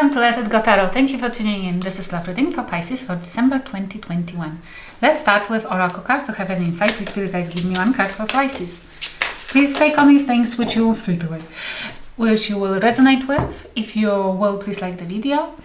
Welcome to Let It Go Tarot. Thank you for tuning in. This is love reading for Pisces for December 2021. Let's start with Oracle cards to have an insight. Please, spirit guys, give me one card for Pisces. Please take only things which you will straight away, which you will resonate with. If you will, please like the video.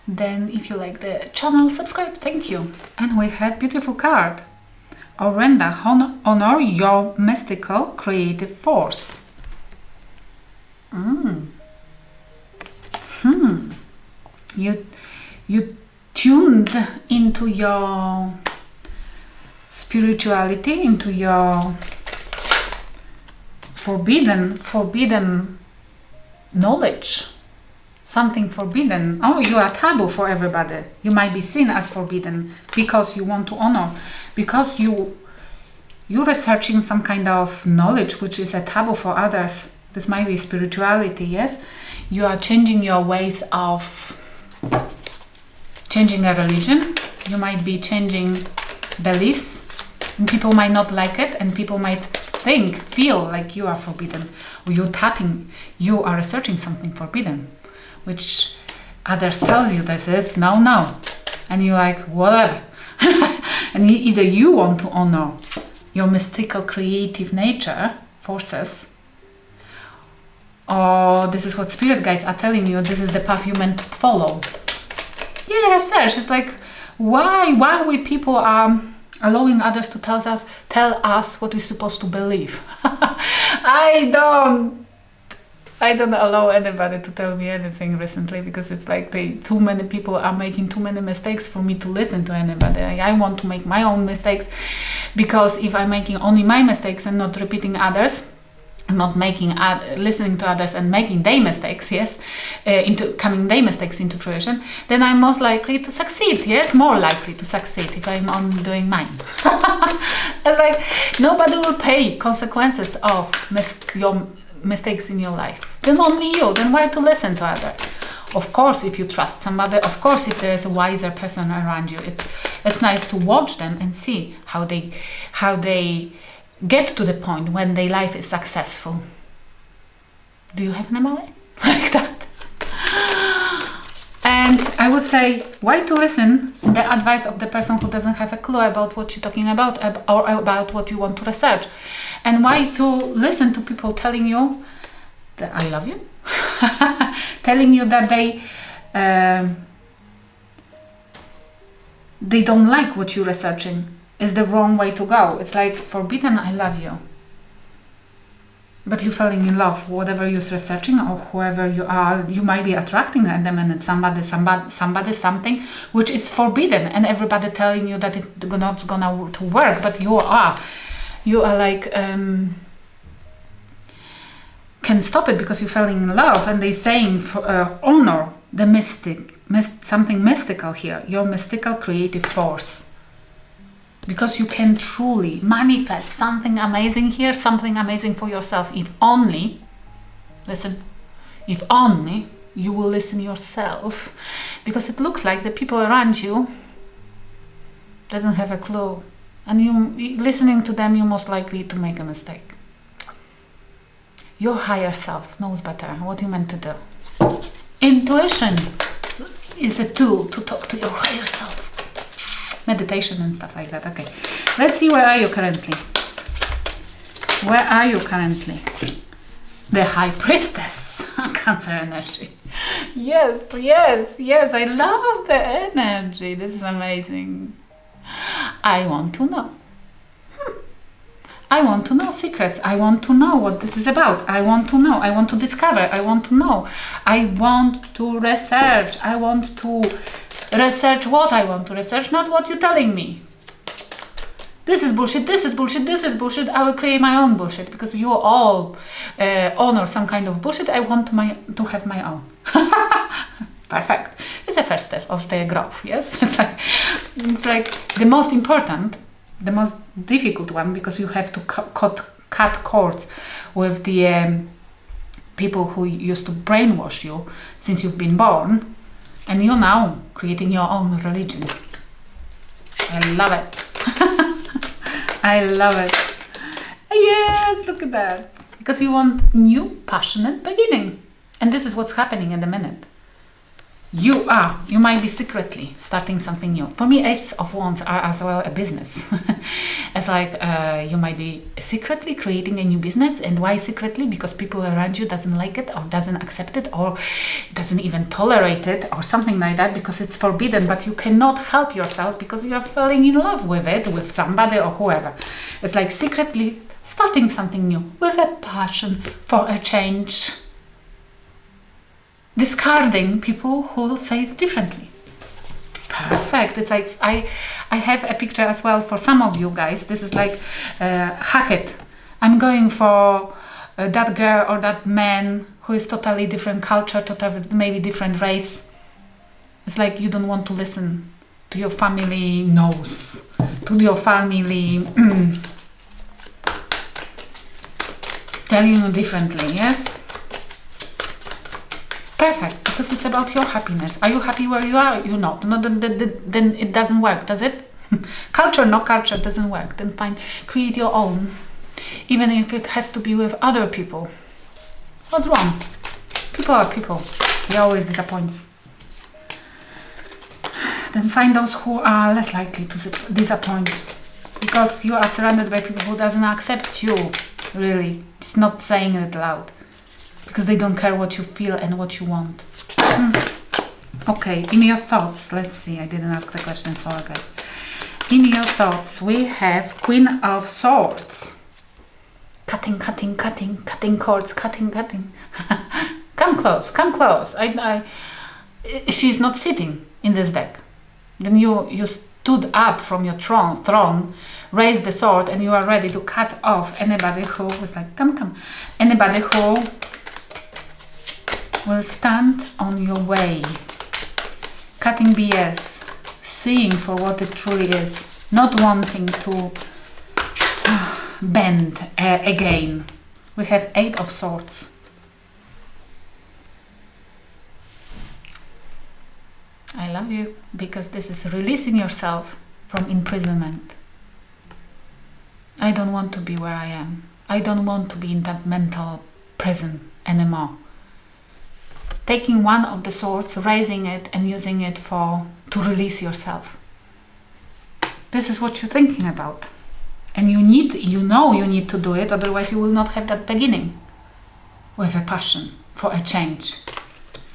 Then if you like the channel, subscribe. Thank you. And we have beautiful card. Orenda, honor your mystical creative force. You tuned into your spirituality, into your forbidden knowledge, something forbidden. Oh, you are taboo for everybody. You might be seen as forbidden because you want to honor, because you're researching some kind of knowledge which is a taboo for others. This might be spirituality, yes? You are changing your ways of changing a religion. You might be changing beliefs, and people might not like it, and people might feel like you are forbidden, or you are researching something forbidden, which others tells you this is no, and you're like, whatever. And either you want to honor your mystical creative nature forces, or this is what spirit guides are telling you, this is the path you meant to follow. Yeah, research. It's like, why we people are allowing others to tell us what we're supposed to believe. I don't allow anybody to tell me anything recently, because it's like too many people are making too many mistakes for me to listen to anybody. I want to make my own mistakes, because if I'm making only my mistakes and not repeating others, not listening to others and making their mistakes, yes, coming their mistakes into fruition, then I'm most likely to succeed, yes, more likely to succeed if I'm on doing mine. It's like nobody will pay consequences of your mistakes in your life. Then only you. Then why to listen to others? Of course, if you trust somebody, of course, if there is a wiser person around you, it's nice to watch them and see how they get to the point when their life is successful. Do you have anybody like that? And I would say, why to listen the advice of the person who doesn't have a clue about what you're talking about, or about what you want to research? And why to listen to people telling you that I love you? Telling you that they don't like what you're researching. Is the wrong way to go. It's like forbidden, I love you. But you're falling in love, whatever you're researching or whoever you are, you might be attracting at the minute somebody, something which is forbidden, and everybody telling you that it's not gonna to work, but you are like can stop it because you're falling in love, and they're saying honor the something mystical here, your mystical creative force. Because you can truly manifest something amazing here, something amazing for yourself, if only you will listen yourself. Because it looks like the people around you doesn't have a clue, and you listening to them, you're most likely to make a mistake. Your higher self knows better what you meant to do. Intuition is a tool to talk to your higher self. Meditation and stuff like that. Okay, let's see, where are you currently? Where are you currently? The High Priestess. Cancer energy. Yes, I love the energy. This is amazing. I want to know. I want to know secrets. I want to know what this is about. I want to know. I want to discover. I want to know. I want to research. I want to research what I want to research, not what you're telling me. This is bullshit, this is bullshit, this is bullshit. I will create my own bullshit, because you all honor some kind of bullshit. I want to have my own. Perfect. It's a first step of the growth, yes? It's like the most important, the most difficult one, because you have to cut cords with the people who used to brainwash you since you've been born. And you're now creating your own religion. I love it. I love it. Yes, look at that. Because you want new, passionate beginning. And this is what's happening in the minute. you might be secretly starting something new. For me, Ace of Wands are as well a business. It's like you might be secretly creating a new business. And why secretly? Because people around you doesn't like it, or doesn't accept it, or doesn't even tolerate it, or something like that, because it's forbidden. But you cannot help yourself because you are falling in love with it, with somebody or whoever. It's like secretly starting something new with a passion for a change. Discarding people who say it differently. Perfect. It's like I have a picture as well for some of you guys. This is like hack it. I'm going for that girl or that man who is totally different culture, totally maybe different race. It's like you don't want to listen to your family no's, to your family telling you differently. Yes. Perfect, because it's about your happiness. Are you happy where you are? You're not. No, then it doesn't work, does it? Culture, no culture, doesn't work. Then create your own, even if it has to be with other people. What's wrong? People are people. They always disappoint. Then find those who are less likely to disappoint, because you are surrounded by people who doesn't accept you. Really, it's not saying it loud. Because they don't care what you feel and what you want. Okay, in your thoughts, let's see, I didn't ask the question, so okay. In your thoughts, we have Queen of Swords. Cutting cords, cutting. Come close, come close. She's not sitting in this deck. Then you stood up from your throne, raised the sword, and you are ready to cut off anybody who is like, come. Anybody who will stand on your way. Cutting BS, seeing for what it truly is, not wanting to bend again. We have 8 of Swords. I love you, because this is releasing yourself from imprisonment. I don't want to be where I am. I don't want to be in that mental prison anymore. Taking one of the swords, raising it and using it to release yourself. This is what you're thinking about. And you need to do it, otherwise you will not have that beginning with a passion for a change.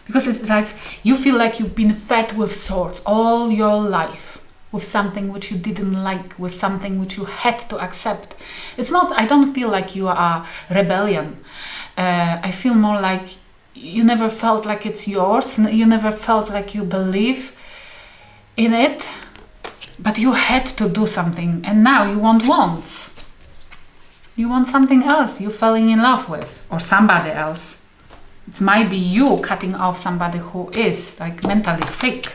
Because it's like you feel like you've been fed with swords all your life, with something which you didn't like, with something which you had to accept. I don't feel like you are rebellion. I feel more like you never felt like it's yours. You never felt like you believe in it, but you had to do something, and now you want wants. You want something else you falling in love with, or somebody else. It might be you cutting off somebody who is like mentally sick,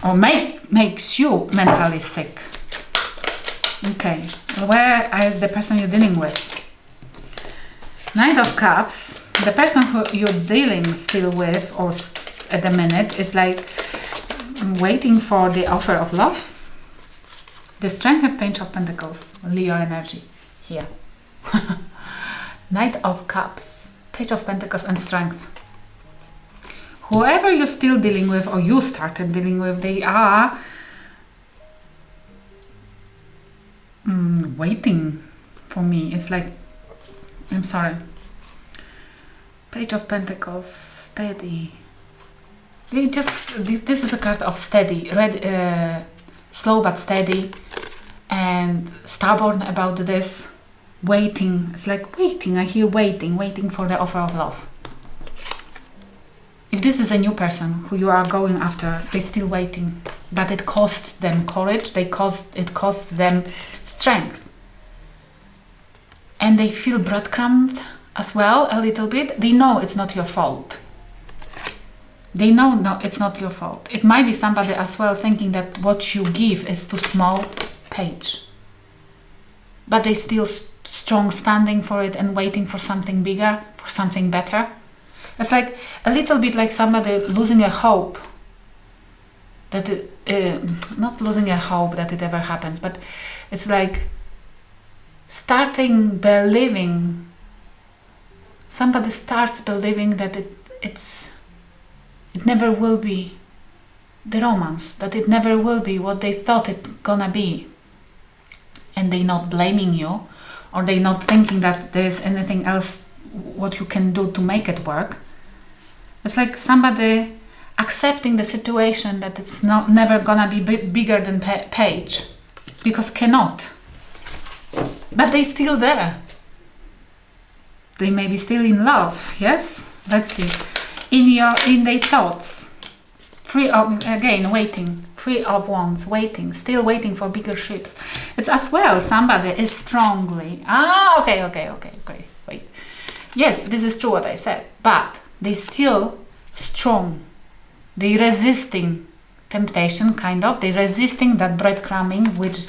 or makes you mentally sick. Okay, where is the person you're dealing with? Knight of Cups. The person who you're dealing still with, or at the minute, is like waiting for the offer of love. The Strength and Page of Pentacles, Leo energy here. Knight of Cups, Page of Pentacles and Strength. Whoever you're still dealing with, or you started dealing with, they are waiting for me. It's like, I'm sorry. Page of Pentacles, steady. This is a card of steady, slow but steady, and stubborn about this. Waiting. It's like waiting. I hear waiting for the offer of love. If this is a new person who you are going after, they're still waiting, but it costs them courage. It costs them strength, and they feel breadcrumbed as well a little bit. They know it's not your fault. They know no, it's not your fault. It might be somebody as well thinking that what you give is too small page, but they still strong standing for it and waiting for something bigger, for something better. It's like a little bit like somebody losing a hope that not losing a hope that it ever happens, but it's like starting believing. Somebody starts believing that it's it never will be the romance, that it never will be what they thought it gonna be. And they not blaming you, or they not thinking that there's anything else what you can do to make it work. It's like somebody accepting the situation that it's not never gonna be bigger than Page, because cannot. But they still there. They may be still in love, yes? Let's see. In their thoughts. Waiting. 3 of Wands, waiting. Still waiting for bigger ships. It's as well, somebody is strongly... Okay, wait. Yes, this is true what I said. But they still strong. They resisting temptation, kind of. They resisting that breadcrumbing, which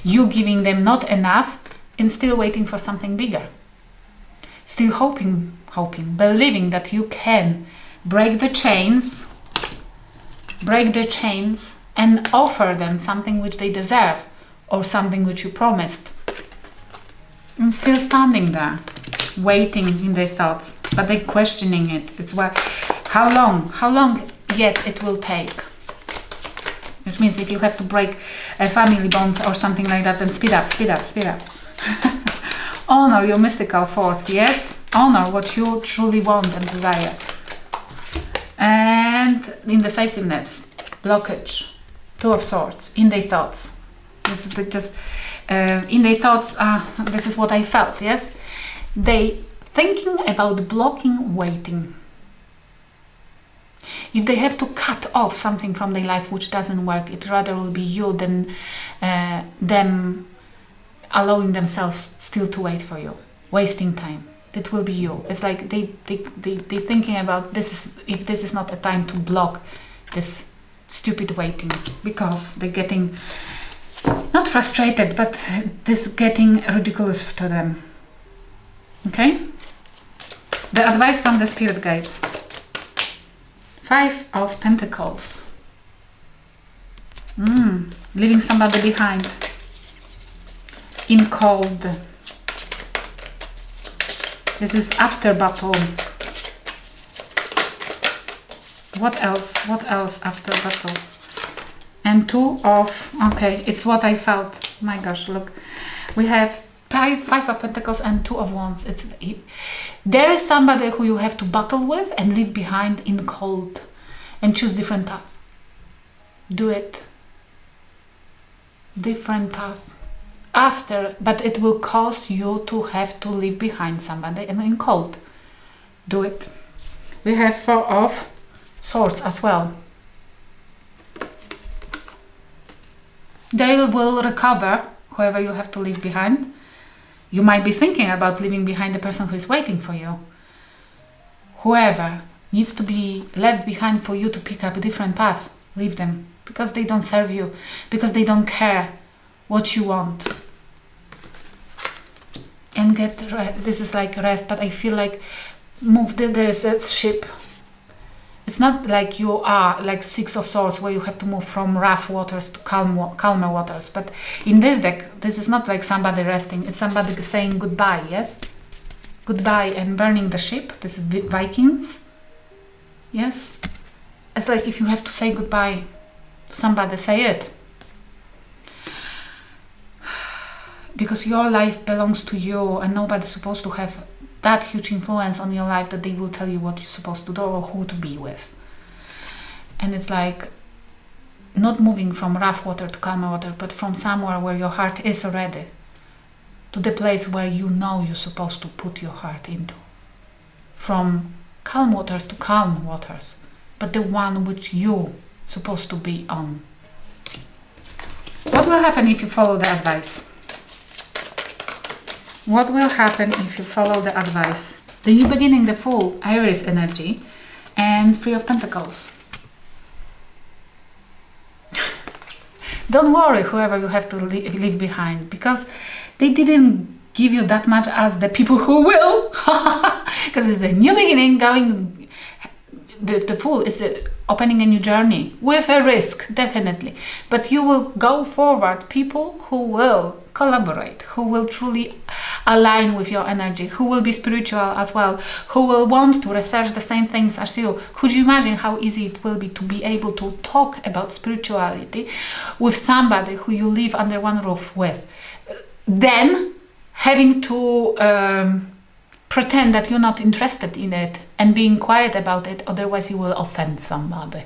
you giving them not enough, and still waiting for something bigger. Still hoping, believing that you can break the chains and offer them something which they deserve, or something which you promised. And still standing there, waiting in their thoughts, but they questioning it. It's why, how long yet it will take. Which means if you have to break family bonds or something like that, then speed up. Honor your mystical force, yes? Honor what you truly want and desire. And indecisiveness, blockage, 2 of Swords, in their thoughts. In their thoughts, this is what I felt, yes? They thinking about blocking waiting. If they have to cut off something from their life which doesn't work, it rather will be you than them allowing themselves still to wait for you, wasting time. That will be you. It's like they thinking about if this is not a time to block this stupid waiting, because they're getting not frustrated, but this getting ridiculous to them. Okay? The advice from the spirit guides. 5 of Pentacles. Leaving somebody behind. In cold. This is after battle. What else after battle? And 2 of... Okay, it's what I felt. My gosh, look. We have 5 of Pentacles and 2 of Wands. There is somebody who you have to battle with and leave behind in cold. And choose different path. Do it. Different path. But it will cause you to have to leave behind somebody and in cold. Do it. We have 4 of Swords as well. They will recover, whoever you have to leave behind. You might be thinking about leaving behind the person who is waiting for you. Whoever needs to be left behind for you to pick up a different path, leave them. Because they don't serve you. Because they don't care what you want. And this is like rest, but I feel like there is a ship. It's not like you are like 6 of Swords where you have to move from rough waters to calmer waters. But in this deck, this is not like somebody resting. It's somebody saying goodbye, yes? Goodbye and burning the ship. This is Vikings. Yes? It's like if you have to say goodbye to somebody, say it. Because your life belongs to you and nobody's supposed to have that huge influence on your life that they will tell you what you're supposed to do or who to be with. And it's like not moving from rough water to calmer water, but from somewhere where your heart is already to the place where you know you're supposed to put your heart into. From calm waters to calm waters, but the one which you're supposed to be on. What will happen if you follow the advice? What will happen if you follow the advice? The new beginning, the Fool, Aries energy, and 3 of Pentacles. Don't worry, whoever you have to leave behind, because they didn't give you that much as the people who will. Because it's a new beginning going. The Fool is opening a new journey with a risk, definitely. But you will go forward. People who will collaborate, who will truly align with your energy, who will be spiritual as well, who will want to research the same things as you. Could you imagine how easy it will be to be able to talk about spirituality with somebody who you live under one roof with? Then having to pretend that you're not interested in it and being quiet about it, otherwise you will offend somebody.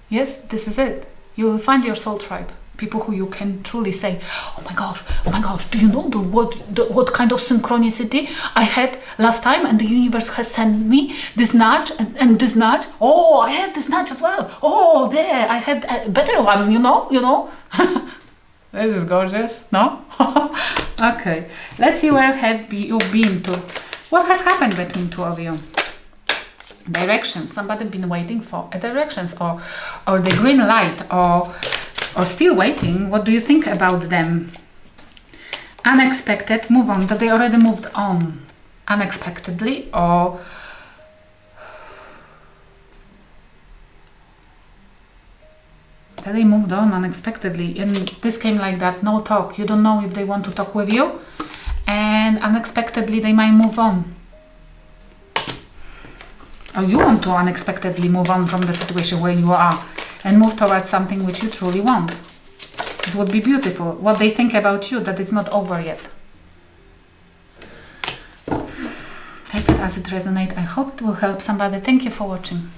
Yes, this is it. You will find your soul tribe. People who you can truly say, oh my gosh, do you know what kind of synchronicity I had last time, and the universe has sent me this nudge and this nudge. Oh, I had this nudge as well. Oh, there, I had a better one, you know. This is gorgeous, no? Okay, let's see where have you been to. What has happened between two of you? Directions. Somebody been waiting for a directions, or the green light, or still waiting. What do you think about them? Unexpected, move on. That they already moved on unexpectedly, or that they moved on unexpectedly. And this came like that, no talk. You don't know if they want to talk with you, and unexpectedly they might move on. Or you want to unexpectedly move on from the situation where you are and move towards something which you truly want. It would be beautiful. What they think about you, that it's not over yet. Take it as it resonates. I hope it will help somebody. Thank you for watching.